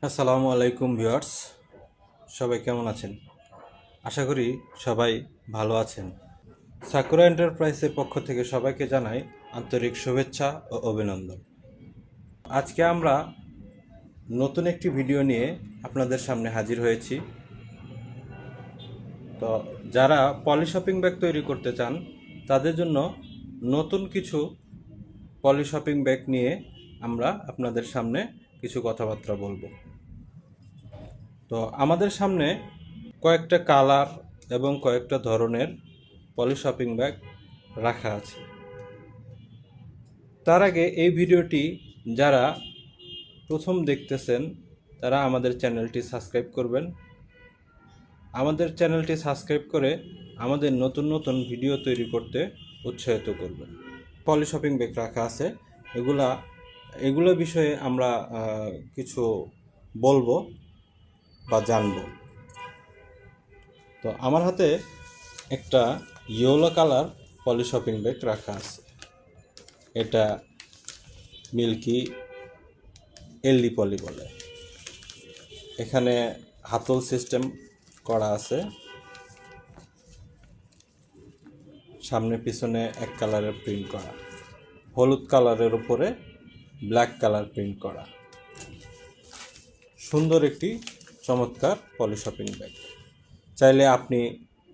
আসসালামু আলাইকুম ভিউয়ার্স, সবাই কেমন আছেন? আশা করি সবাই ভালো আছেন। সাকুরা এন্টারপ্রাইজের পক্ষ থেকে সবাইকে জানাই আন্তরিক শুভেচ্ছা ও অভিনন্দন। আজকে আমরা নতুন একটি ভিডিও নিয়ে আপনাদের সামনে হাজির হয়েছি। তো যারা পলি শপিং ব্যাগ তৈরি করতে চান তাদের জন্য নতুন কিছু পলি শপিং ব্যাগ নিয়ে আমরা আপনাদের সামনে কিছু কথাবার্তা বলবো। তো আমাদের সামনে কয়েকটা কালার এবং কয়েকটা ধরনের পলি শপিং ব্যাগ রাখা আছে। তার আগে এই ভিডিওটি যারা প্রথম দেখতেছেন তারা আমাদের চ্যানেলটি সাবস্ক্রাইব করবেন। আমাদের চ্যানেলটি সাবস্ক্রাইব করে আমাদের নতুন নতুন ভিডিও তৈরি করতে উৎসাহিত করবেন। পলি শপিং ব্যাগ রাখা আছে, এগুলো বিষয়ে আমরা কিছু বলবো বা জানবো। তো আমার হাতে একটা ইয়েলো কালার পলি শপিং ব্যাগ রাখা আছে। এটা মিল্কি এলডি পলি বলে। এখানে হাতল সিস্টেম করা আছে, সামনে পিছনে এক কালারের প্রিন্ট করা, হলুদ কালারের উপরে ব্ল্যাক কালার প্রিন্ট করা। সুন্দর একটি চমৎকার পলি শপিং ব্যাগ।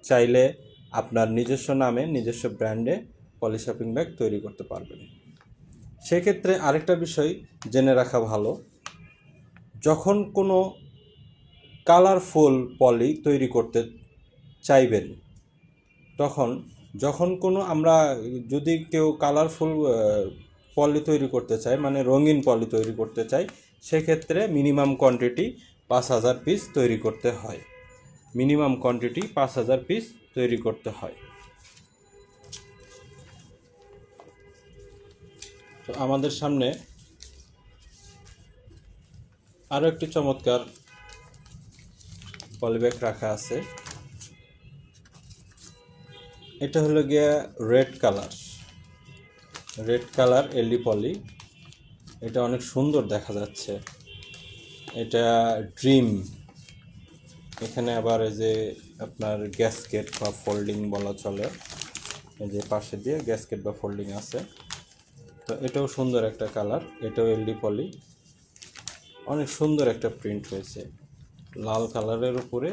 চাইলে আপনার নিজস্ব নামে নিজস্ব ব্র্যান্ডে পলি শপিং ব্যাগ তৈরি করতে পারবেন। সেক্ষেত্রে আরেকটা বিষয় জেনে রাখা ভালো, যখন কোনো কালারফুল পলি তৈরি করতে চাইবেন, যখন কোনো যদি কেউ কালারফুল পলি তৈরি করতে চায়, মানে রঙিন পলি তৈরি করতে চাই, সেক্ষেত্রে মিনিমাম কোয়ান্টিটি 5,000 পিস তৈরি করতে হয়। মিনিমাম কোয়ান্টিটি 5,000 পিস তৈরি করতে হয়। তো আমাদের সামনে আরও একটি চমৎকার পলিব্যাগ রাখা আছে। এটা হলো গিয়ে রেড কালার এলডি পলি। এটা অনেক সুন্দর দেখা যাচ্ছে। এটা ড্রিম। এখানে আবার এই যে আপনার গ্যাসকেট বা ফোল্ডিং বলা চলে, এই যে পাশে দিয়ে গ্যাসকেট বা ফোল্ডিং আছে। তো এটাও সুন্দর একটা কালার, এটাও এলডি পলি। অনেক সুন্দর একটা প্রিন্ট হয়েছে, লাল কালারের উপরে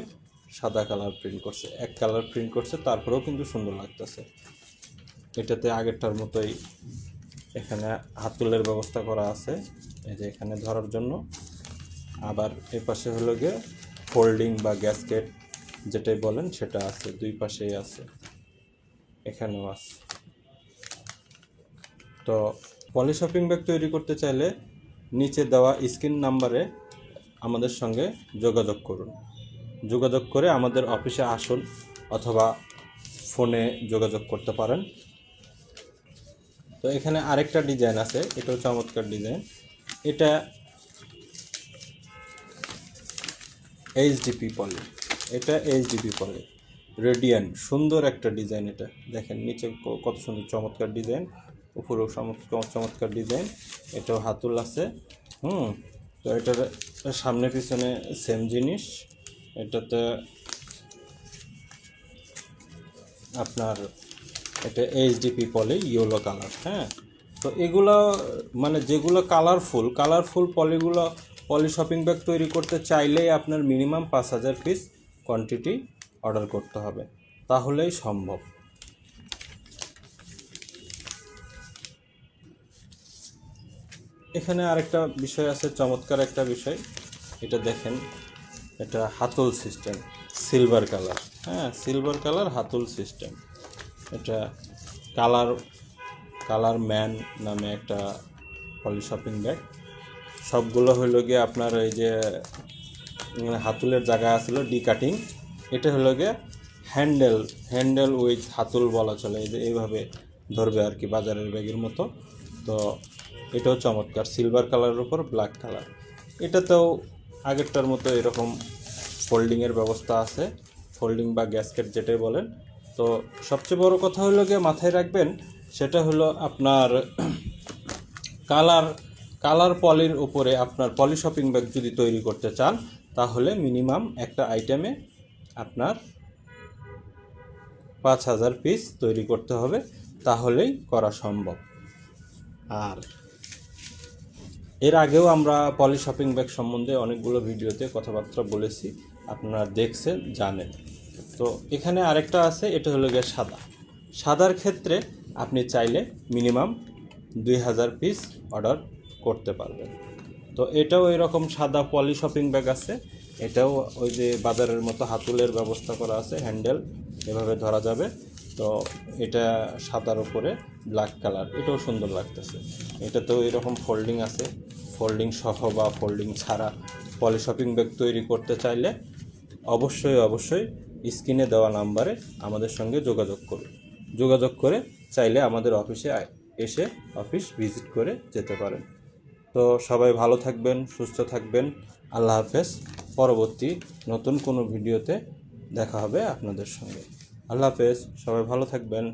সাদা কালার প্রিন্ট করছে, এক কালার প্রিন্ট করছে, তারপরেও কিন্তু সুন্দর লাগতেছে। এটাতে আগেরটার মতোই এখানে হাতলের ব্যবস্থা করা আছে, এই যে এখানে ধরার জন্য। আবার এই পাশে হলো গিয়ে ফোল্ডিং বা গ্যাসকেট যেটাই বলেন সেটা আছে, দুই পাশেই আছে, এখানেও আছে। তো পলি শপিং ব্যাগ তৈরি করতে চাইলে নিচে দেওয়া স্ক্রিন নাম্বারে আমাদের সঙ্গে যোগাযোগ করুন। যোগাযোগ করে আমাদের অফিসে আসুন অথবা ফোনে যোগাযোগ করতে পারেন। তো এখানে আরেকটা ডিজাইন আছে, এটাও চমৎকার ডিজাইন। এটা এইচডিপি পলি, রেডিয়ান্ট, সুন্দর একটা ডিজাইন। এটা দেখেন নিচে কত সুন্দর চমৎকার ডিজাইন, উপরেও চমৎকার ডিজাইন। এটাও হাতুল আছে। তো এটার সামনে পিছনে সেম জিনিস। এটাতে আপনার এটা এইচডিপি পলি ইয়েলো কালার। তো এগুলো মানে যেগুলো কালারফুল পলি শপিং ব্যাগ তৈরি করতে চাইলেই আপনার মিনিমাম 5,000 পিস কোয়ান্টিটি অর্ডার করতে হবে, তাহলেই সম্ভব। এখানে আরেকটা বিষয় আছে, চমৎকার একটা বিষয়। এটা দেখেন, এটা হাতল সিস্টেম, সিলভার কালার হাতল সিস্টেম। এটা কালার ম্যান নামে একটা পলি শপিং ব্যাগ। সবগুলো হইল গিয়ে আপনার এই যে হাতুলের জায়গা আছিল ডি কাটিং, এটা হলো গিয়ে হ্যান্ডেল উইথ হাতুল বলা চলে। এই যে এইভাবে ধরবে আর কি, বাজারের ব্যাগের মতো। তো এটাও চমৎকার, সিলভার কালারের উপর ব্ল্যাক কালার। এটাতেও আগেরটার মতো এরকম ফোল্ডিংয়ের ব্যবস্থা আছে, ফোল্ডিং বা গ্যাসকেট যেটাই বলেন। তো সবচেয়ে বড় কথা হলো গিয়ে মাথায় রাখবেন, সেটা হলো আপনার কালার পলির উপরে আপনার পলি শপিং ব্যাগ যদি তৈরি করতে চান তাহলে মিনিমাম একটা আইটেমে আপনার 5000 পিস তৈরি করতে হবে, তাহলেই করা সম্ভব। আর এর আগেও আমরা পলি শপিং ব্যাগ সম্বন্ধে অনেকগুলো ভিডিওতে কথাবার্তা বলেছি, আপনারা দেখছেন, জানেন। তো এখানে আরেকটা আছে, এটা হলো গিয়ে সাদার ক্ষেত্রে আপনি চাইলে মিনিমাম 2000 পিস অর্ডার করতে পারবেন। তো এটাও এরকম সাদা পলি শপিং ব্যাগ আছে, এটাও ওই যে বাজারের মতো হাতুলের ব্যবস্থা করা আছে, হ্যান্ডেল এভাবে ধরা যাবে। তো এটা সাদার উপরে ব্ল্যাক কালার, এটাও সুন্দর লাগতেছে। এটাতেও এরকম ফোল্ডিং আছে, ফোল্ডিং সহ বা ফোল্ডিং ছাড়া পলি শপিং ব্যাগ তৈরি করতে চাইলে অবশ্যই স্ক্রিনে দেওয়া নাম্বারে আমাদের সঙ্গে যোগাযোগ করে চাইলে আমাদের অফিসে এসে অফিস ভিজিট করে যেতে পারেন। তো সবাই ভালো থাকবেন, সুস্থ থাকবেন। আল্লাহ হাফেজ। পরবর্তী নতুন কোনো ভিডিওতে দেখা হবে আপনাদের সঙ্গে। আল্লাহ হাফেজ, সবাই ভালো থাকবেন।